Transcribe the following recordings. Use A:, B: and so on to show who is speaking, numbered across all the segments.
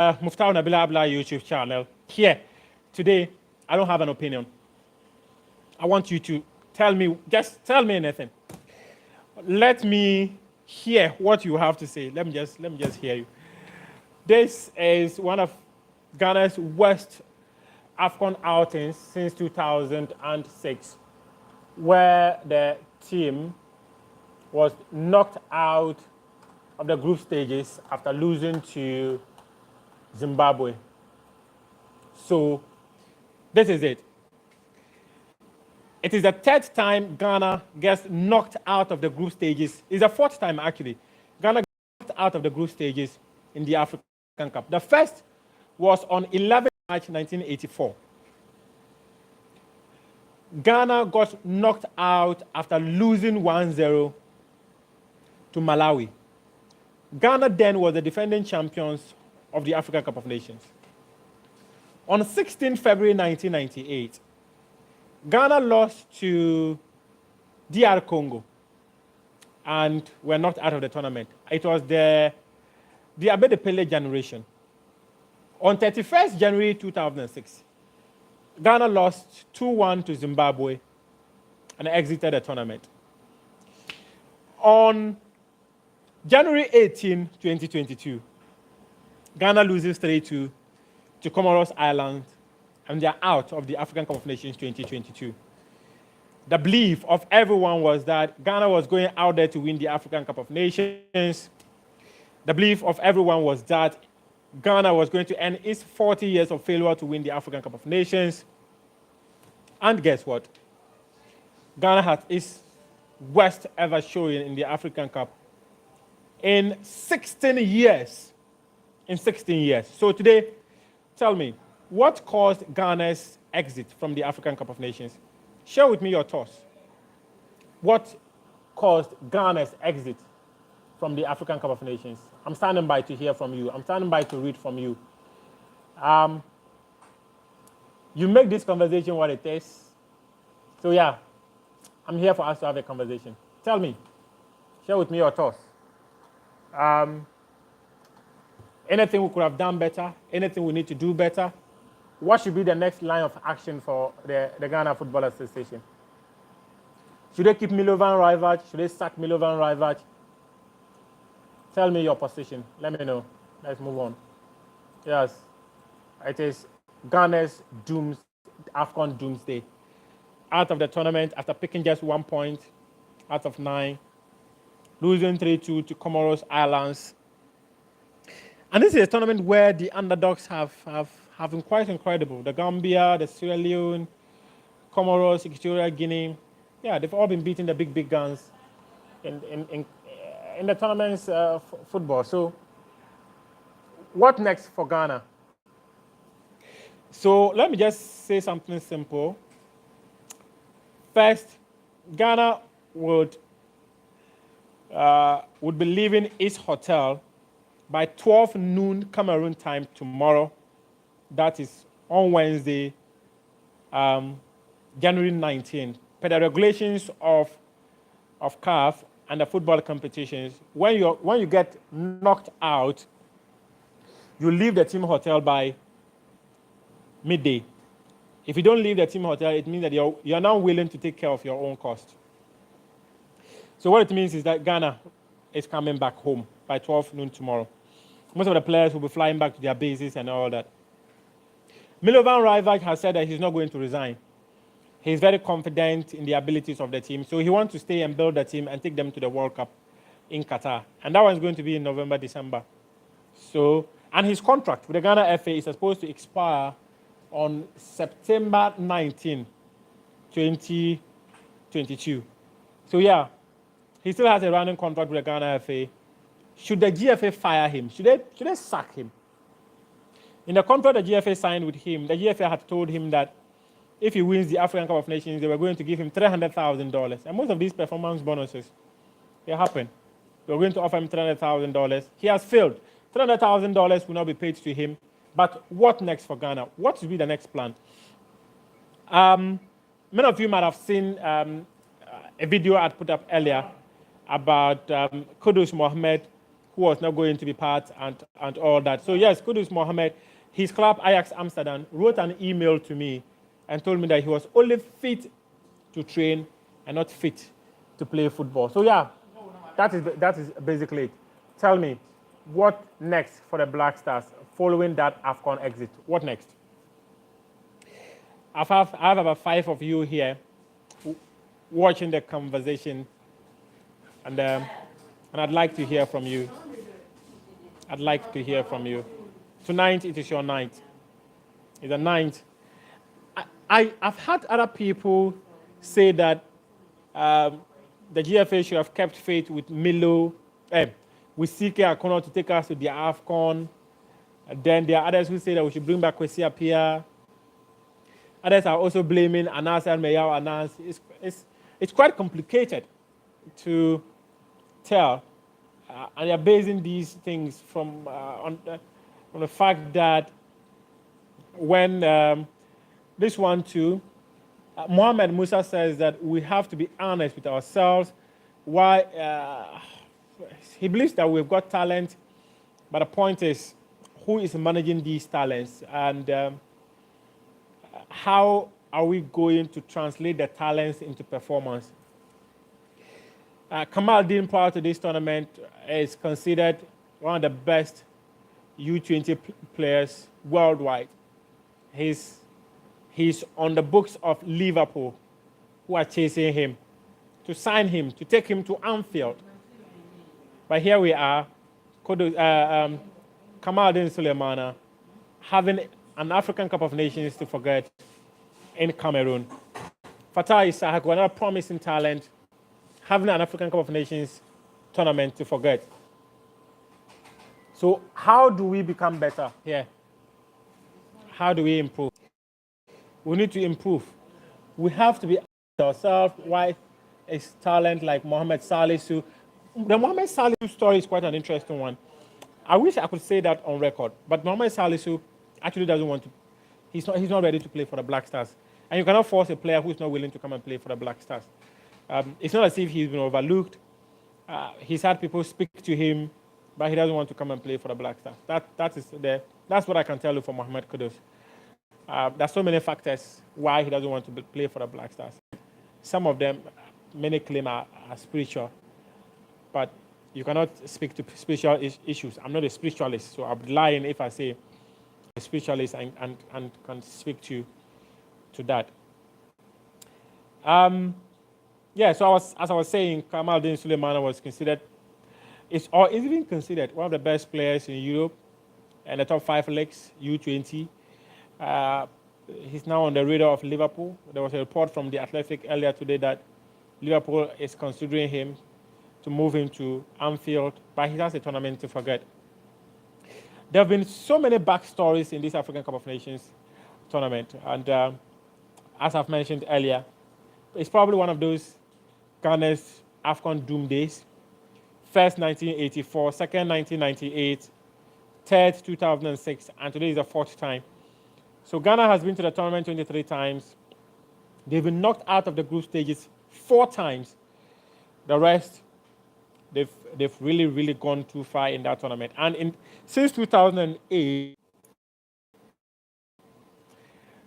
A: Muftau Nabila Abla YouTube channel. Here, today, I don't have an opinion. I want you to just tell me anything. Let me hear what you have to say. Let me just hear you. This is one of Ghana's worst AFCON outings since 2006, where the team was knocked out of the group stages after losing to Zimbabwe. So this is it. It is the third time Ghana gets knocked out of the group stages. It's the fourth time, actually. Ghana got knocked out of the group stages in the African Cup. The first was on 11 March 1984. Ghana got knocked out after losing 1-0 to Malawi. Ghana then was the defending champions of the African Cup of Nations. On 16 February 1998, Ghana lost to DR Congo and were knocked out of the tournament. It was the Abedi Pele generation. On 31st January 2006, Ghana lost 2-1 to Zimbabwe and exited the tournament. On January 18, 2022, Ghana loses 3-2 to Comoros Islands, and they're out of the African Cup of Nations 2022. The belief of everyone was that Ghana was going out there to win the African Cup of Nations. The belief of everyone was that Ghana was going to end its 40 years of failure to win the African Cup of Nations. And guess what? Ghana had its worst ever showing in the African Cup in 16 years. In 16 years. So today, tell me, what caused Ghana's exit from the African Cup of Nations? Share with me your thoughts. What caused Ghana's exit from the African Cup of Nations? I'm standing by to hear from you. I'm standing by to read from you. You make this conversation what it is. So yeah, I'm here for us to have a conversation. Tell me, share with me your thoughts. Anything we could have done better? Anything we need to do better? What should be the next line of action for the Ghana Football Association? Should they keep Milovan Rajvac? Should they sack Milovan Rajvac? Tell me your position. Let me know. Let's move on. Yes, it is Ghana's AFCON doomsday. Out of the tournament after picking just 1 point out of 9, losing 3-2 to Comoros Islands. And this is a tournament where the underdogs have been quite incredible. The Gambia, the Sierra Leone, Comoros, Equatorial Guinea. Yeah, they've all been beating the big guns in the tournament's football. So what next for Ghana? So let me just say something simple. First, Ghana would be leaving its hotel by 12 noon Cameroon time tomorrow. That is on Wednesday, January 19th. Per the regulations of CAF and the football competitions, when you get knocked out, you leave the team hotel by midday. If you don't leave the team hotel, it means that you're now willing to take care of your own cost. So what it means is that Ghana is coming back home by 12 noon tomorrow. Most of the players will be flying back to their bases and all that. Milovan Rajvac has said that he's not going to resign. He's very confident in the abilities of the team, so he wants to stay and build the team and take them to the World Cup in Qatar. And that one's going to be in November, December. So, and his contract with the Ghana FA is supposed to expire on September 19, 2022. So yeah, he still has a running contract with the Ghana FA. Should the GFA fire him? Should they sack him? In the contract the GFA signed with him, the GFA had told him that if he wins the African Cup of Nations, they were going to give him $300,000. And most of these performance bonuses, they happen. They were going to offer him $300,000. He has failed. $300,000 will not be paid to him. But what next for Ghana? What should be the next plan? Many of you might have seen a video I put up earlier about Kudus Mohammed, who was not going to be part and all that. So yes, Kudus Mohammed, his club Ajax Amsterdam wrote an email to me and told me that he was only fit to train and not fit to play football. So yeah, that is basically it. Tell me, what next for the Black Stars following that AFCON exit? What next? I have about 5 of you here watching the conversation, and I'd like to hear from you. I'd like to hear from you. Tonight, it is your night. It's a night. I've had other people say that the GFA should have kept faith with Milo, with CK Akono to take us to the AFCON. And then there are others who say that we should bring back Kwesi Appiah. Others are also blaming Anas and Mayao Anas. It's quite complicated to tell. And they're basing these things from on the fact that when this one too, Mohamed Musa says that we have to be honest with ourselves. Why he believes that we've got talent, but the point is, who is managing these talents, and how are we going to translate the talents into performance? Kamal Dean, prior to this tournament, is considered one of the best U20 players worldwide. He's on the books of Liverpool, who are chasing him to sign him, to take him to Anfield. But here we are, Kamal Dean Sulemana, having an African Cup of Nations to forget in Cameroon. Fatah Isaac, another promising talent, having an African Cup of Nations tournament to forget. So how do we become better here? How do we improve? We need to improve. We have to be ourselves. Why is talent like Mohamed Salisu? The Mohamed Salisu story is quite an interesting one. I wish I could say that on record, but Mohamed Salisu actually doesn't want to. He's not ready to play for the Black Stars. And you cannot force a player who's not willing to come and play for the Black Stars. It's not as if he's been overlooked. He's had people speak to him, but he doesn't want to come and play for the Black Stars. That's what I can tell you for Mohamed Kudus. There's so many factors why he doesn't want to play for the Black Stars. Some of them, many claim are spiritual, but you cannot speak to spiritual issues. I'm not a spiritualist, so I'll be lying if I say a spiritualist and can speak to that. So as I was saying, Kamal Din Sulemana was considered, is even considered one of the best players in Europe and the top 5 leagues, U20. He's now on the radar of Liverpool. There was a report from The Athletic earlier today that Liverpool is considering him to move him to Anfield, but he has a tournament to forget. There have been so many backstories in this African Cup of Nations tournament, and as I've mentioned earlier, it's probably one of those Ghana's AFCON doom days. First 1984, second 1998, third 2006, and today is the 4th time. So Ghana has been to the tournament 23 times. They've been knocked out of the group stages 4 times. The rest, they've really, really gone too far in that tournament. And since 2008,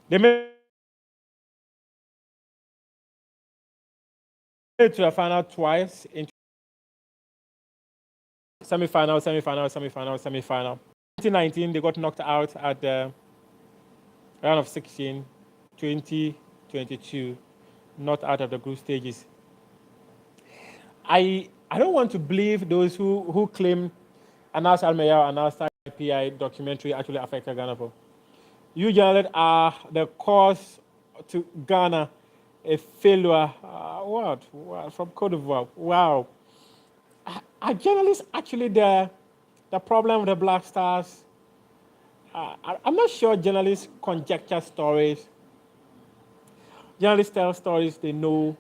A: they made it to the final twice in semi-final. 2019, they got knocked out at the round of 16. 2022, not out of the group stages. I don't want to believe those who claim Anas Almeida and Anas PI documentary actually affected Ghana. You journalists are the cause to Ghana a failure. What? From Cote d'Ivoire. Wow. Are journalists actually the problem with the Black Stars? I'm not sure journalists conjecture stories. Journalists tell stories they know.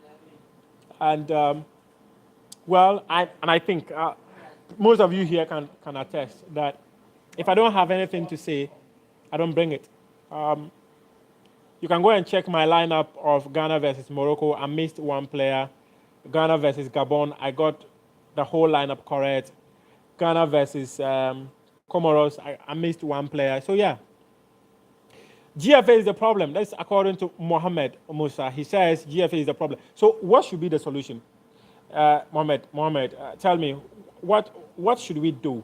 A: And, I think most of you here can attest that if I don't have anything to say, I don't bring it. You can go and check my lineup of Ghana versus Morocco. I missed one player. Ghana versus Gabon, I got the whole lineup correct. Ghana versus Comoros, I missed one player. So yeah, GFA is the problem. That's according to Mohammed Musa. He says GFA is the problem. So what should be the solution? Mohammed, tell me, what should we do?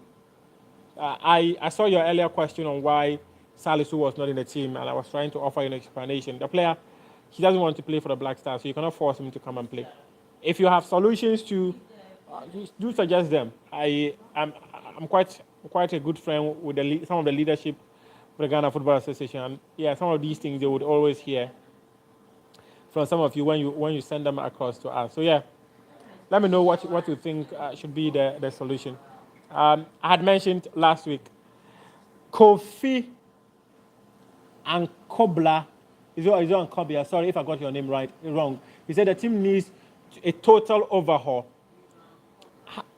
A: I saw your earlier question on why Salisu was not in the team, and I was trying to offer you an explanation. The player, he doesn't want to play for the Black Stars, so you cannot force him to come and play. If you have solutions to, do suggest them. I'm quite a good friend with some of the leadership for the Ghana Football Association, and yeah, some of these things they would always hear from some of you when you send them across to us. So yeah, let me know what you think should be the solution. I had mentioned last week, Kofi and Kobla, is it on Kobia? Sorry if I got your name wrong. He said the team needs a total overhaul.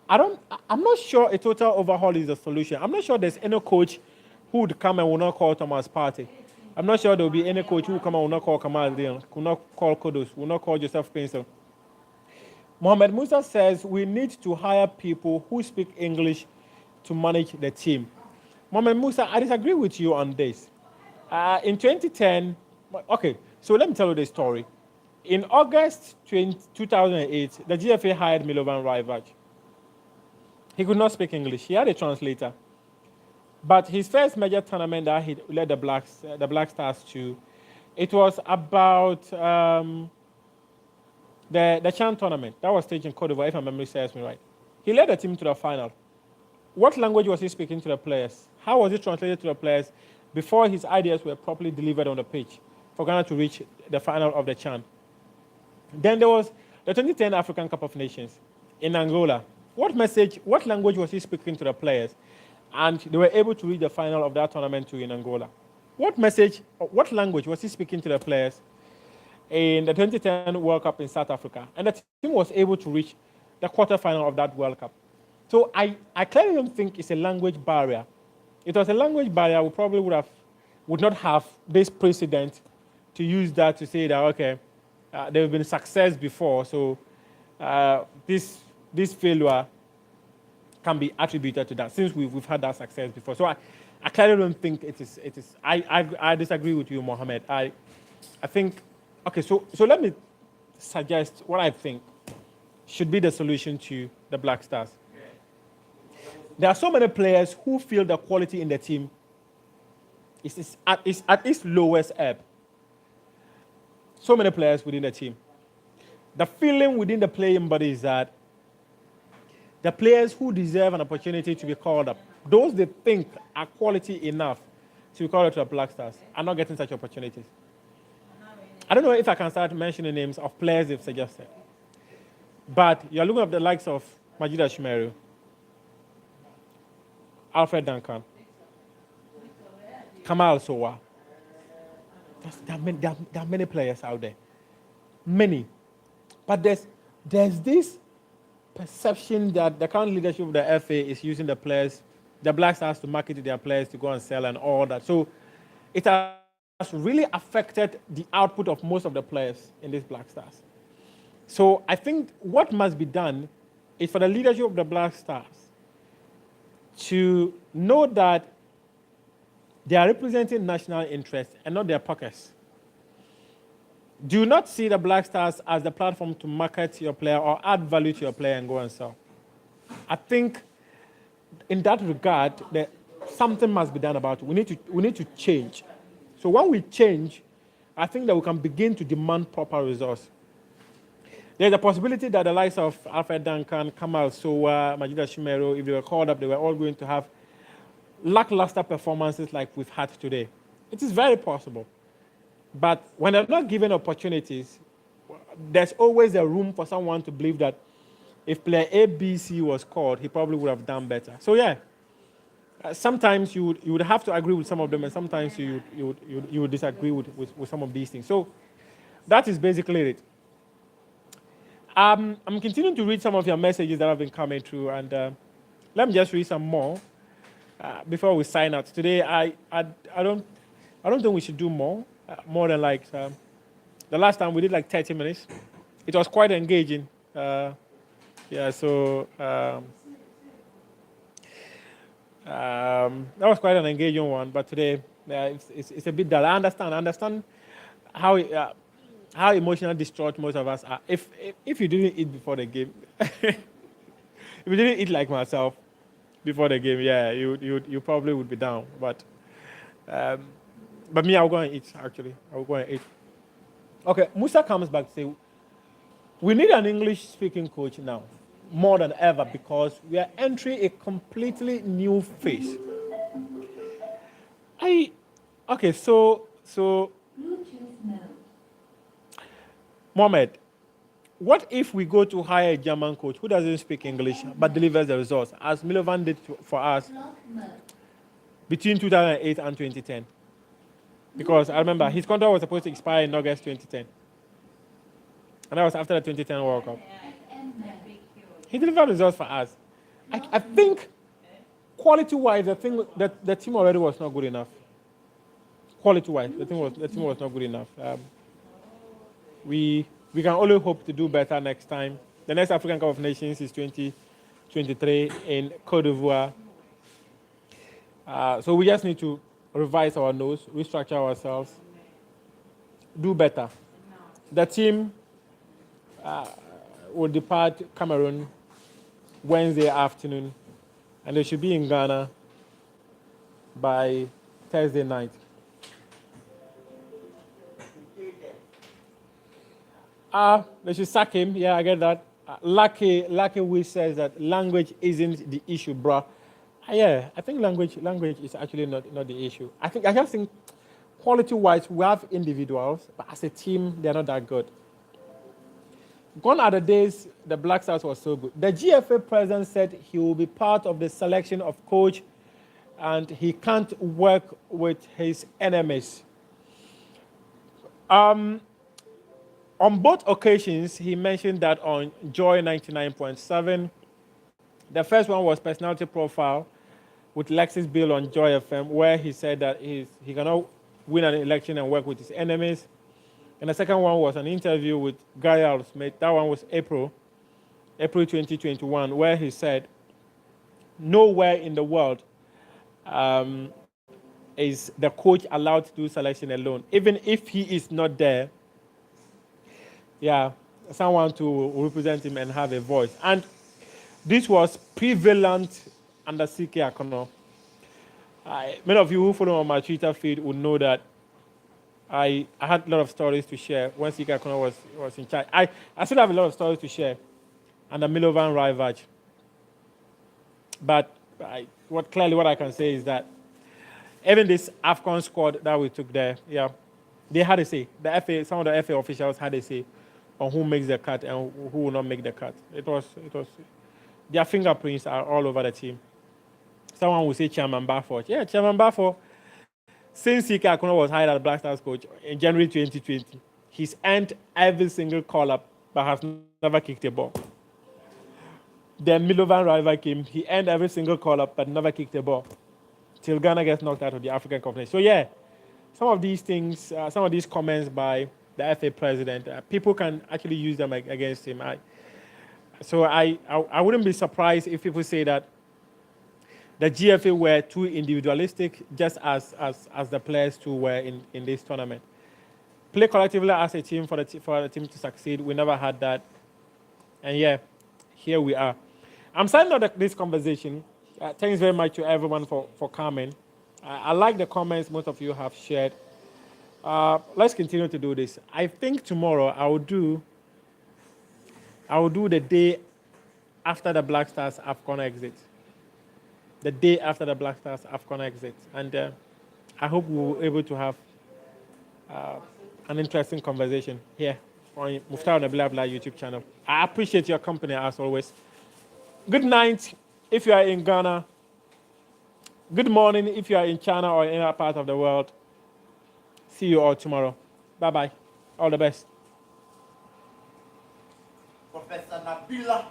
A: I'm not sure a total overhaul is the solution. I'm not sure there's any coach who would come and will not call Thomas Partey. I'm not sure there will be any coach who will come and will not call Kamal Dion, will not call Kodos, will not call Joseph Pinsel. Mohammed Musa says we need to hire people who speak English to manage the team. Mohammed Musa, I disagree with you on this. In 2010, okay, so let me tell you the story. In August 2008, the GFA hired Milovan Rajvac. He could not speak English. He had a translator. But his first major tournament that he led the Black Stars to, it was about the Chan tournament. That was staged in Cote d'Ivoire, if my memory serves me right. He led the team to the final. What language was he speaking to the players? How was it translated to the players before his ideas were properly delivered on the pitch for Ghana to reach the final of the Chan? Then there was the 2010 African Cup of Nations in Angola. What language was he speaking to the players? And they were able to reach the final of that tournament too in Angola. What language was he speaking to the players in the 2010 World Cup in South Africa? And the team was able to reach the quarterfinal of that World Cup. So I clearly don't think it's a language barrier. If it was a language barrier, we probably would not have this precedent to use that to say that, okay, there have been success before, so this failure can be attributed to that, since we've had that success before. So I clearly don't think it is. I disagree with you, Mohammed. I think, okay, so let me suggest what I think should be the solution to the Black Stars. There are so many players who feel the quality in the team is at its lowest ebb. So many players within the team. The feeling within the playing body is that the players who deserve an opportunity to be called up, those they think are quality enough to be called up to the Black Stars, are not getting such opportunities. I don't know if I can start mentioning names of players they've suggested. But you're looking at the likes of Majida Shumeru, Alfred Duncan, Kamal Sowa. There are many players out there. Many. But there's this perception that the current leadership of the FA is using the players, the Black Stars, to market to their players to go and sell and all that. So it has really affected the output of most of the players in these Black Stars. So I think what must be done is for the leadership of the Black Stars to know that they are representing national interests and not their pockets. Do not see the Black Stars as the platform to market your player or add value to your player and go and sell. I think in that regard, something must be done about it. We need to change. So when we change, I think that we can begin to demand proper results. There's a possibility that the likes of Alfred Duncan, Kamal Sowa, Majida Shumeru, if they were called up, they were all going to have lackluster performances like we've had today. It is very possible. But when they're not given opportunities, there's always a room for someone to believe that if player A, B, C was called, he probably would have done better. So yeah, sometimes you would have to agree with some of them, and sometimes you would disagree with some of these things. So that is basically it. I'm continuing to read some of your messages that have been coming through, and let me just read some more before we sign out. Today, I don't think we should do more than like the last time we did like 30 minutes. It was quite engaging. Yeah, so That was quite an engaging one, but today it's a bit dull. I understand how how emotional distraught most of us are. If you didn't eat before the game, if you didn't eat like myself before the game, yeah, you probably would be down. Um, but me, I'll go and eat. Actually, I'll go and eat. Okay, Musa comes back to say we need an English-speaking coach now, more than ever, because we are entering a completely new phase. Okay, so Mohammed, what if we go to hire a German coach who doesn't speak English but delivers the results, as Milovan did for us between 2008 and 2010? Because I remember his contract was supposed to expire in August 2010, and that was after the 2010 World Cup. He delivered results for us. I think quality-wise, the team already was not good enough. Quality-wise, the team was not good enough. We can only hope to do better next time. The next African Cup of Nations is 2023 in Cote d'Ivoire. So we just need to revise our nose, restructure ourselves, do better. The team will depart Cameroon Wednesday afternoon, and they should be in Ghana by Thursday night. They should sack him. Yeah, I get that. Lucky Wish says that language isn't the issue, bro. Yeah, I think language is actually not the issue. I just think quality-wise, we have individuals, but as a team, they're not that good. Gone are the days the Black Stars was so good. The GFA president said he will be part of the selection of coach, and he can't work with his enemies. On both occasions, he mentioned that on Joy 99.7, the first one was personality profile with Lexis Bill on Joy FM, where he said that he cannot win an election and work with his enemies. And the second one was an interview with Gary Smith. That one was April 2021, where he said, nowhere in the world is the coach allowed to do selection alone. Even if he is not there, yeah, someone to represent him and have a voice. And this was prevalent under CK Akono. Many of you who follow on my Twitter feed would know that I had a lot of stories to share when CK Akono was in charge. I still have a lot of stories to share under Milovan Rajvac. But what I can say is that even this AFCON squad that we took there, yeah, they had a say. The FA, some of the FA officials had a say on who makes the cut and who will not make the cut. It was their fingerprints are all over the team. Someone will say Chairman Bafford. Yeah, Chairman Bafford, since CK Akono was hired as Black Stars coach in January 2020, he's earned every single call-up but has never kicked a ball. Then Milovan Rajvac came, he earned every single call-up but never kicked a ball till Ghana gets knocked out of the African Cup of Nations. So yeah, some of these things, some of these comments by the FA president, people can actually use them against him. So I wouldn't be surprised if people say that the GFA were too individualistic, just as the players too were in this tournament. Play collectively as a team for the team to succeed. We never had that. And yeah, here we are. I'm signing out this conversation. Thanks very much to everyone for coming. I like the comments most of you have shared. Let's continue to do this. I think tomorrow I will do the day after the Black Stars AFCON exit. The day after the Black Stars AFCON exit. And I hope we'll be able to have an interesting conversation here on Muftar on the Blah Blah YouTube channel. I appreciate your company as always. Good night if you are in Ghana. Good morning if you are in China or in any other part of the world. See you all tomorrow. Bye-bye. All the best. Professor Nabila.